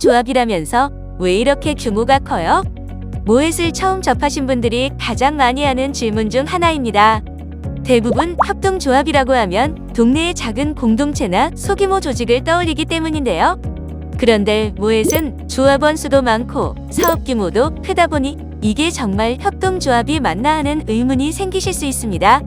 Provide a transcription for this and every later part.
협동조합이라면서 왜 이렇게 규모가 커요? 모эт을 처음 접하신 분들이 가장 많이 하는 질문 중 하나입니다. 대부분 협동조합이라고 하면 동네의 작은 공동체나 소규모 조직을 떠올리기 때문인데요. 그런데 모эт은 조합원 수도 많고 사업 규모도 크다 보니 이게 정말 협동조합이 맞나 하는 의문이 생기실 수 있습니다.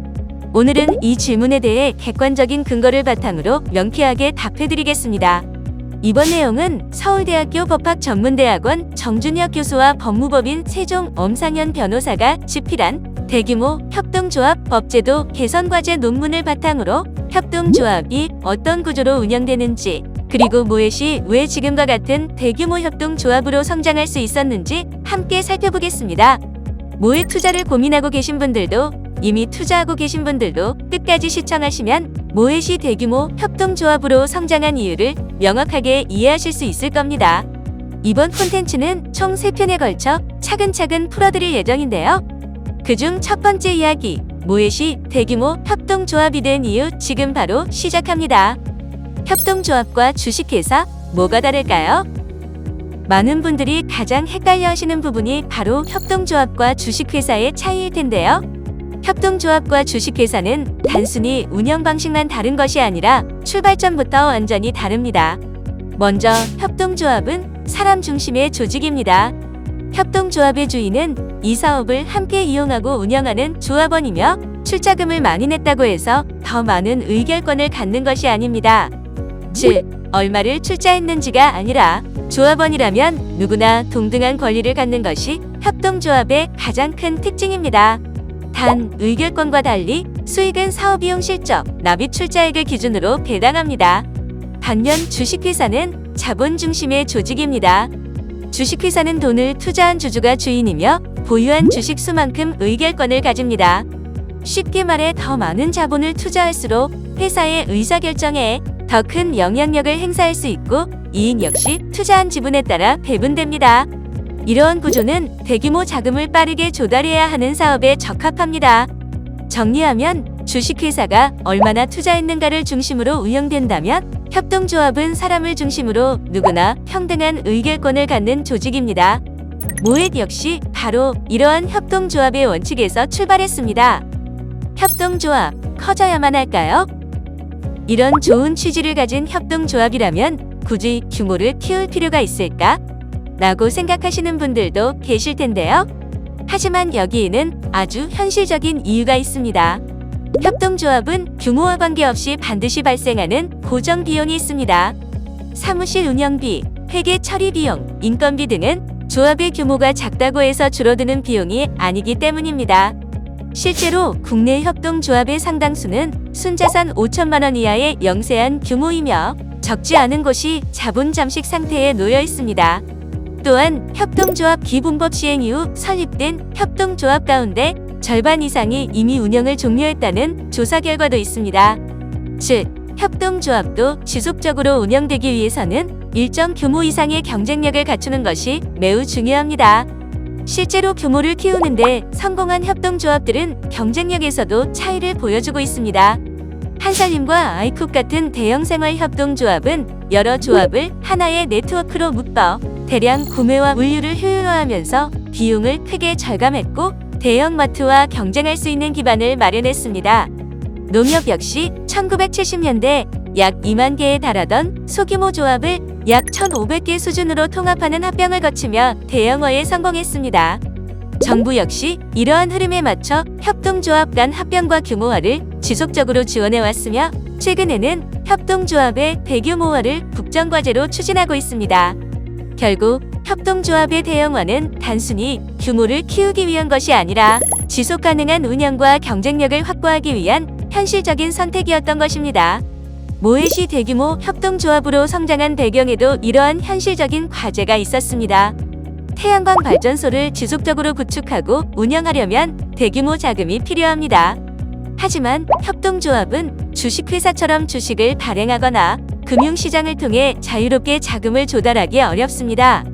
오늘은 이 질문에 대해 객관적인 근거를 바탕으로 명쾌하게 답해드리겠습니다. 이번 내용은 서울대학교 법학전문대학원 정준혁 교수와 법무법인 세종 엄상현 변호사가 집필한 대규모 협동조합 법제도 개선과제 논문을 바탕으로 협동조합이 어떤 구조로 운영되는지, 그리고 모эт이 왜 지금과 같은 대규모 협동조합으로 성장할 수 있었는지 함께 살펴보겠습니다. 모эт 투자를 고민하고 계신 분들도 이미 투자하고 계신 분들도 끝까지 시청하시면 모эт이 대규모 협동조합으로 성장한 이유를 명확하게 이해하실 수 있을 겁니다. 이번 콘텐츠는 총 3편에 걸쳐 차근차근 풀어드릴 예정인데요. 그중 첫 번째 이야기, 모эт이 대규모 협동조합이 된 이유, 지금 바로 시작합니다. 협동조합과 주식회사, 뭐가 다를까요? 많은 분들이 가장 헷갈려 하시는 부분이 바로 협동조합과 주식회사의 차이일 텐데요. 협동조합과 주식회사는 단순히 운영 방식만 다른 것이 아니라 출발점부터 완전히 다릅니다. 먼저 협동조합은 사람 중심의 조직입니다. 협동조합의 주인은 이 사업을 함께 이용하고 운영하는 조합원이며 출자금을 많이 냈다고 해서 더 많은 의결권을 갖는 것이 아닙니다. 즉, 얼마를 출자했는지가 아니라 조합원이라면 누구나 동등한 권리를 갖는 것이 협동조합의 가장 큰 특징입니다. 단, 의결권과 달리 수익은 사업이용 실적, 납입 출자액을 기준으로 배당합니다. 반면 주식회사는 자본 중심의 조직입니다. 주식회사는 돈을 투자한 주주가 주인이며 보유한 주식 수만큼 의결권을 가집니다. 쉽게 말해 더 많은 자본을 투자할수록 회사의 의사결정에 더 큰 영향력을 행사할 수 있고 이익 역시 투자한 지분에 따라 배분됩니다. 이러한 구조는 대규모 자금을 빠르게 조달해야 하는 사업에 적합합니다. 정리하면 주식회사가 얼마나 투자했는가를 중심으로 운영된다면 협동조합은 사람을 중심으로 누구나 평등한 의결권을 갖는 조직입니다. 모эт 역시 바로 이러한 협동조합의 원칙에서 출발했습니다. 협동조합, 커져야만 할까요? 이런 좋은 취지를 가진 협동조합이라면 굳이 규모를 키울 필요가 있을까? 라고 생각하시는 분들도 계실 텐데요. 하지만 여기에는 아주 현실적인 이유가 있습니다. 협동조합은 규모와 관계없이 반드시 발생하는 고정 비용이 있습니다. 사무실 운영비, 회계 처리 비용, 인건비 등은 조합의 규모가 작다고 해서 줄어드는 비용이 아니기 때문입니다. 실제로 국내 협동조합의 상당수는 순자산 5천만 원 이하의 영세한 규모이며 적지 않은 곳이 자본 잠식 상태에 놓여 있습니다. 또한 협동조합 기본법 시행 이후 설립된 협동조합 가운데 절반 이상이 이미 운영을 종료했다는 조사 결과도 있습니다. 즉, 협동조합도 지속적으로 운영되기 위해서는 일정 규모 이상의 경쟁력을 갖추는 것이 매우 중요합니다. 실제로 규모를 키우는데 성공한 협동조합들은 경쟁력에서도 차이를 보여주고 있습니다. 한살림과 아이쿡 같은 대형 생활 협동조합은 여러 조합을 하나의 네트워크로 묶어 대량 구매와 물류를 효율화하면서 비용을 크게 절감했고 대형마트와 경쟁할 수 있는 기반을 마련했습니다. 농협 역시 1970년대 약 2만 개에 달하던 소규모 조합을 약 1,500개 수준으로 통합하는 합병을 거치며 대형화에 성공했습니다. 정부 역시 이러한 흐름에 맞춰 협동조합 간 합병과 규모화를 지속적으로 지원해왔으며 최근에는 협동조합의 대규모화를 국정과제로 추진하고 있습니다. 결국 협동조합의 대형화는 단순히 규모를 키우기 위한 것이 아니라 지속가능한 운영과 경쟁력을 확보하기 위한 현실적인 선택이었던 것입니다. 모эт이 대규모 협동조합으로 성장한 배경에도 이러한 현실적인 과제가 있었습니다. 태양광 발전소를 지속적으로 구축하고 운영하려면 대규모 자금이 필요합니다. 하지만 협동조합은 주식회사처럼 주식을 발행하거나 금융시장을 통해 자유롭게 자금을 조달하기 어렵습니다.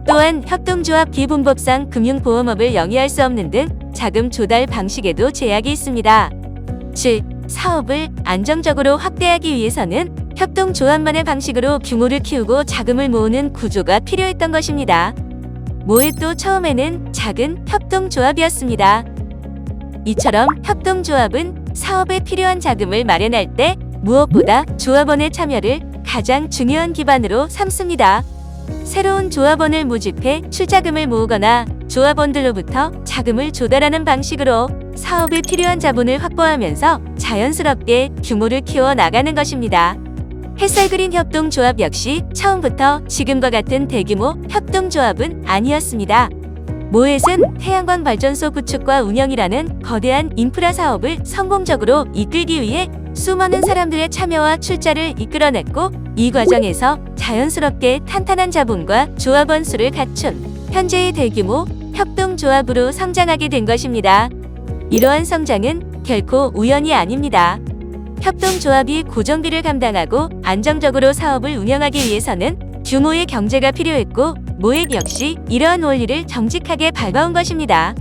또한 협동조합 기본법상 금융보험업을 영위할 수 없는 등 자금 조달 방식에도 제약이 있습니다. 즉, 사업을 안정적으로 확대하기 위해서는 협동조합만의 방식으로 규모를 키우고 자금을 모으는 구조가 필요했던 것입니다. 모의 또 처음에는 작은 협동조합이었습니다. 이처럼 협동조합은 사업에 필요한 자금을 마련할 때 무엇보다 조합원의 참여를 가장 중요한 기반으로 삼습니다. 새로운 조합원을 모집해 출자금을 모으거나 조합원들로부터 자금을 조달하는 방식으로 사업에 필요한 자본을 확보하면서 자연스럽게 규모를 키워 나가는 것입니다. 햇살그린 협동조합 역시 처음부터 지금과 같은 대규모 협동조합은 아니었습니다. 모햇은 태양광 발전소 구축과 운영이라는 거대한 인프라 사업을 성공적으로 이끌기 위해 수많은 사람들의 참여와 출자를 이끌어냈고, 이 과정에서 자연스럽게 탄탄한 자본과 조합원 수를 갖춘 현재의 대규모 협동조합으로 성장하게 된 것입니다. 이러한 성장은 결코 우연이 아닙니다. 협동조합이 고정비를 감당하고 안정적으로 사업을 운영하기 위해서는 규모의 경제가 필요했고, 모액 역시 이러한 원리를 정직하게 밟아온 것입니다.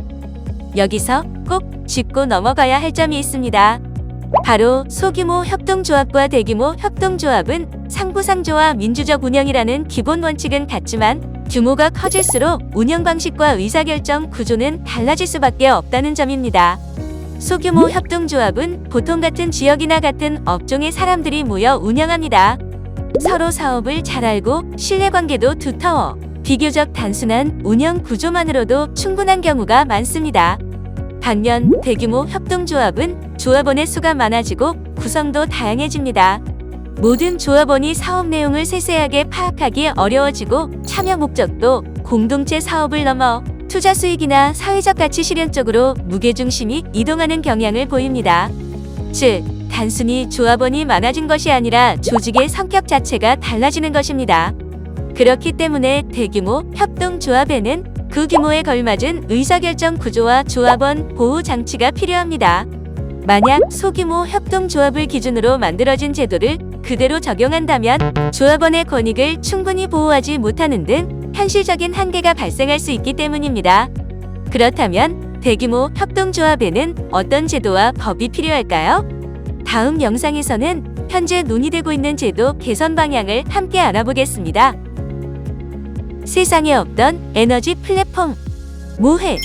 여기서 꼭 짚고 넘어가야 할 점이 있습니다. 바로 소규모 협동조합과 대규모 협동조합은 상부상조와 민주적 운영이라는 기본 원칙은 같지만 규모가 커질수록 운영 방식과 의사결정 구조는 달라질 수밖에 없다는 점입니다. 소규모 협동조합은 보통 같은 지역이나 같은 업종의 사람들이 모여 운영합니다. 서로 사업을 잘 알고 신뢰관계도 두터워 비교적 단순한 운영 구조만으로도 충분한 경우가 많습니다. 반면 대규모 협동조합은 조합원의 수가 많아지고 구성도 다양해집니다. 모든 조합원이 사업 내용을 세세하게 파악하기 어려워지고 참여 목적도 공동체 사업을 넘어 투자 수익이나 사회적 가치 실현 쪽으로 무게중심이 이동하는 경향을 보입니다. 즉, 단순히 조합원이 많아진 것이 아니라 조직의 성격 자체가 달라지는 것입니다. 그렇기 때문에 대규모 협동조합에는 그 규모에 걸맞은 의사결정 구조와 조합원 보호 장치가 필요합니다. 만약 소규모 협동조합을 기준으로 만들어진 제도를 그대로 적용한다면 조합원의 권익을 충분히 보호하지 못하는 등 현실적인 한계가 발생할 수 있기 때문입니다. 그렇다면 대규모 협동조합에는 어떤 제도와 법이 필요할까요? 다음 영상에서는 현재 논의되고 있는 제도 개선 방향을 함께 알아보겠습니다. 세상에 없던 에너지 플랫폼 모햇.